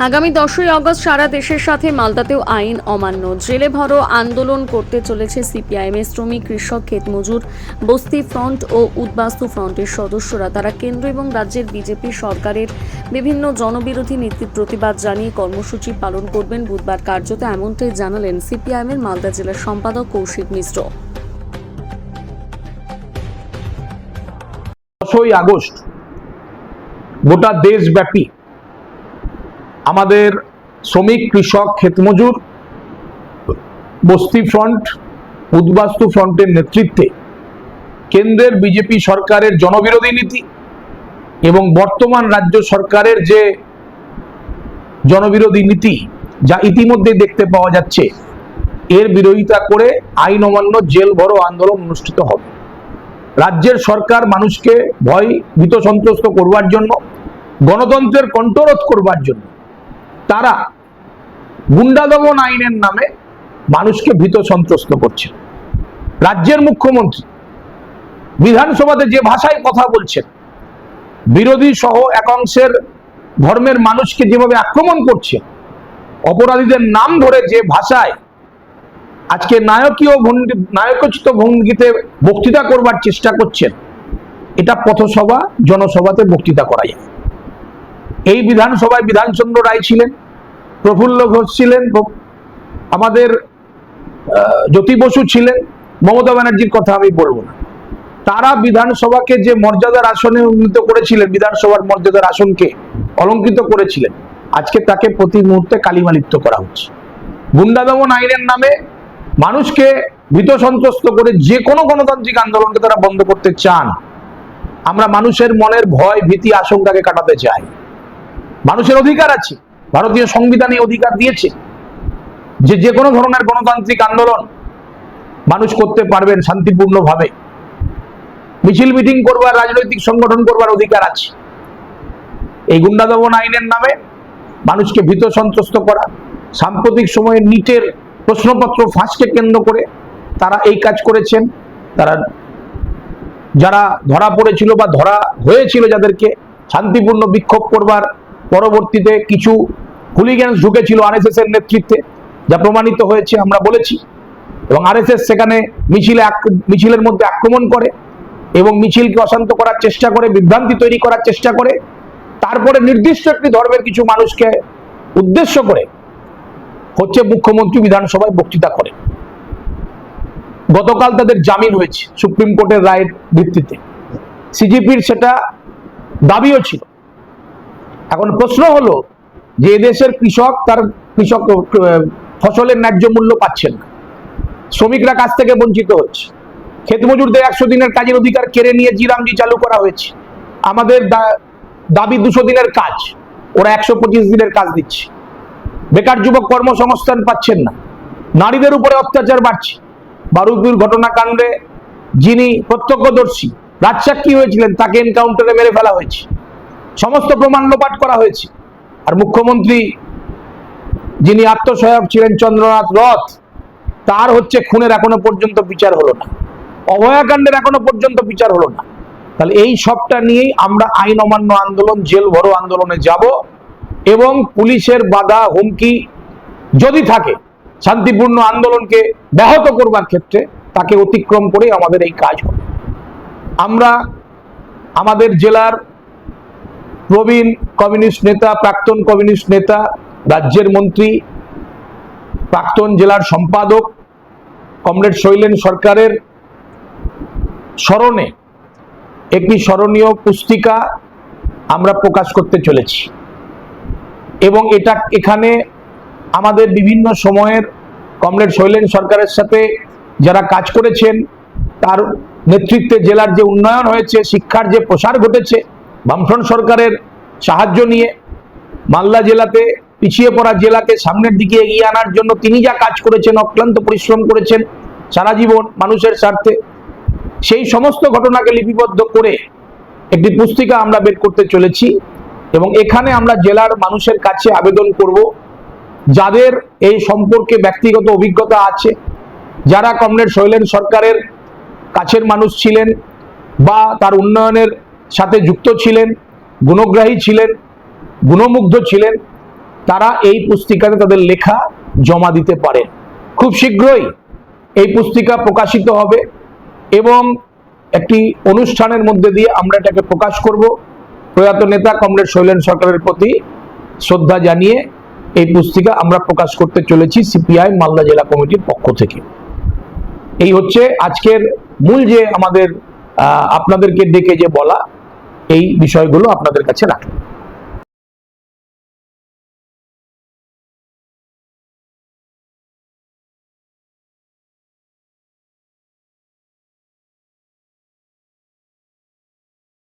আগামী 10ই আগস্ট সারা দেশের সাথে মালদাতেও আইন অমান্য, জেলে ভরো আন্দোলন করতে চলেছে সিপিআইএম এর শ্রমিক, কৃষক, ক্ষেতমজুর, বস্তি ফ্রন্ট ও উদ্বাস্তু ফ্রন্টের সদস্যরা। তারা কেন্দ্র এবং রাজ্যের বিজেপি সরকারের বিভিন্ন জনবিরোধী নীতির প্রতিবাদ জানিয়ে কর্মসূচি পালন করবেন বুধবার। কার্যত এমনটাই জানালেন সিপিআইএম এর মালদা জেলার সম্পাদক কৌশিক মিশ্র। 10ই আগস্ট গোটা দেশব্যাপী আমাদের শ্রমিক, কৃষক, ক্ষেতমজুর, বস্তি ফ্রন্ট, উদ্বাস্তু ফ্রন্টের নেতৃত্বে কেন্দ্রের বিজেপি সরকারের জনবিরোধী নীতি এবং বর্তমান রাজ্য সরকারের যে জনবিরোধী নীতি যা ইতিমধ্যে দেখতে পাওয়া যাচ্ছে, এর বিরোধিতা করে আইন অমান্য জেল ভরো আন্দোলন অনুষ্ঠিত হবে। রাজ্যের সরকার মানুষকে ভয় ভীত সন্ত্রস্ত করবার জন্য, গণতন্ত্রের কণ্ঠরোধ করবার জন্য তারা গুন্ডা দমন আইনের নামে মানুষকে ভীত সন্ত্রস্ত করছে। রাজ্যের মুখ্যমন্ত্রী বিধানসভাতে যে ভাষায় কথা বলছেন, বিরোধী সহ একাংশের ধর্মের মানুষকে যেভাবে আক্রমণ করছে, অপরাধীদের নাম ধরে যে ভাষায় আজকে নায়কোচিত ভঙ্গিতে বক্তৃতা করবার চেষ্টা করছেন, এটা পথসভা জনসভাতে বক্তৃতা করা যায়। এই বিধানসভায় বিধানচন্দ্র রায় ছিলেন, প্রফুল্ল ঘোষ ছিলেন, আমাদের জ্যোতি বসু ছিলেন, মমতা ব্যানার্জির কথা আমি বলবো না। তারা বিধানসভাকে যে মর্যাদার আসনে উন্নীত করেছিলেন, বিধানসভার মর্যাদার আসনকে অলঙ্কৃত করেছিলেন, আজকে তাকে প্রতি মুহূর্তে কালিমালিপ্ত করা হচ্ছে। গুন্ডা দমন আইনের নামে মানুষকে ভীত সন্ত্রস্ত করে যে কোনো গণতান্ত্রিক আন্দোলনকে তারা বন্ধ করতে চান। আমরা মানুষের মনের ভয়, ভীতি, আশঙ্কাকে কাটাতে চাই। মানুষের অধিকার আছে, ভারতীয় সংবিধানে অধিকার দিয়েছে যে কোনো ধরনের গণতান্ত্রিক আন্দোলন মানুষ করতে পারবেন শান্তিপূর্ণভাবে। মিছিল মিটিং করবার, রাজনৈতিক সংগঠন করবার অধিকার আছে। এই গুন্ডা দমন আইনের নামে মানুষকে ভীত সন্ত্রস্ত করা, সাম্প্রতিক সময়ে নিটের প্রশ্নপত্র ফাঁসকে কেন্দ্র করে তারা এই কাজ করেছেন। তারা যারা ধরা পড়েছিল বা ধরা হয়েছিল, যাদেরকে শান্তিপূর্ণ বিক্ষোভ করবার পরবর্তীতে কিছু হুলিগ্যান্স ঢুকেছিল আরএসএস এর নেতৃত্বে, যা প্রমাণিত হয়েছে, আমরা বলেছি। এবং আরএসএস সেখানে মিছিলের মধ্যে আক্রমণ করে এবং মিছিলকে অশান্ত করার চেষ্টা করে, বিভ্রান্তি তৈরি করার চেষ্টা করে। তারপরে নির্দিষ্ট একটি ধর্মের কিছু মানুষকে উদ্দেশ্য করে মুখ্যমন্ত্রী বিধানসভায় বক্তৃতা করে। গতকাল তাদের জামিন হয়েছে সুপ্রিম কোর্টের রায়ের ভিত্তিতে। সিজিপির সেটা দাবিও ছিল। এখন প্রশ্ন হলো যে এদেশের কৃষক তার ফসলের ন্যায্য মূল্য পাচ্ছেন না, শ্রমিকরা কাজ থেকে বঞ্চিত হচ্ছে, ক্ষেতমজুরদের 100 দিনের কাজের অধিকার কেড়ে নিয়ে জিরামজি চালু করা হয়েছে। আমাদের দাবি 200 দিনের কাজ, ওরা 125 দিনের কাজ দিচ্ছে। বেকার যুবক কর্মসংস্থান পাচ্ছেন না, নারীদের উপরে অত্যাচার বাড়ছে। বারুইপুর ঘটনাকাণ্ডে যিনি প্রত্যক্ষদর্শী, রাজসাক্ষী হয়েছিলেন, তাকে এনকাউন্টারে মেরে ফেলা হয়েছে, সমস্ত প্রমাণ লোপাট করা হয়েছে। আর মুখ্যমন্ত্রী যিনি আত্মসহায়ক ছিলেন, চন্দ্রনাথ রথ, তার খুনের এখনো পর্যন্ত বিচার হলো না, অভয়াকাণ্ডের এখনো পর্যন্ত বিচার হলো না। তাহলে এই সবটা নিয়েই আমরা আইন অমান্য আন্দোলন, জেল ভরো আন্দোলনে যাব এবং পুলিশের বাধা হুমকি যদি থাকে শান্তিপূর্ণ আন্দোলনকে ব্যাহত করবার ক্ষেত্রে, তাকে অতিক্রম করে আমাদের এই কাজ হবে। আমরা আমাদের জেলার প্রবীণ কমিউনিস্ট নেতা, প্রাক্তন কমিউনিস্ট নেতা, রাজ্যের মন্ত্রী, প্রাক্তন জেলার সম্পাদক কমরেড শৈলেন সরকারের স্মরণে একটি স্মরণীয় পুস্তিকা আমরা প্রকাশ করতে চলেছি। এবং এখানে আমাদের বিভিন্ন সময়ের কমরেড শৈলেন সরকারের সাথে যারা কাজ করেছেন, তার নেতৃত্বে জেলার যে উন্নয়ন হয়েছে, শিক্ষার যে প্রসার ঘটেছে, বামফ্রন্ট সরকারের সাহায্য নিয়ে মালদা জেলাতে, পিছিয়ে পড়া জেলাকে সামনের দিকে এগিয়ে আনার জন্য তিনি যা কাজ করেছেন, অক্লান্ত পরিশ্রম করেছেন সারা জীবন মানুষের স্বার্থে, সেই সমস্ত ঘটনাকে লিপিবদ্ধ করে একটি পুস্তিকা আমরা বের করতে চলেছি। এবং এখানে আমরা জেলার মানুষের কাছে আবেদন করব, যাদের এই সম্পর্কে ব্যক্তিগত অভিজ্ঞতা আছে, যারা কমরেড শৈলেন সরকারের কাছের মানুষ ছিলেন বা তার উন্নয়নের সাথে যুক্ত ছিলেন, গুণগ্রাহী ছিলেন, গুণমুগ্ধ ছিলেন, তারা এই পুস্তিকাতে তাদের লেখা জমা দিতে পারেন। খুব শীঘ্রই এই পুস্তিকা প্রকাশিত হবে এবং একটি অনুষ্ঠানের মধ্যে দিয়ে আমরা এটাকে প্রকাশ করব। প্রয়াত নেতা কমরেড শৈলেন সরকারের প্রতি শ্রদ্ধা জানিয়ে এই পুস্তিকা আমরা প্রকাশ করতে চলেছি সিপিআই মালদা জেলা কমিটির পক্ষ থেকে। এই হচ্ছে আজকের মূল যে আমাদের আপনাদেরকে ডেকে যে বলা, এই বিষয়গুলো আপনাদের কাছে রাখলাম।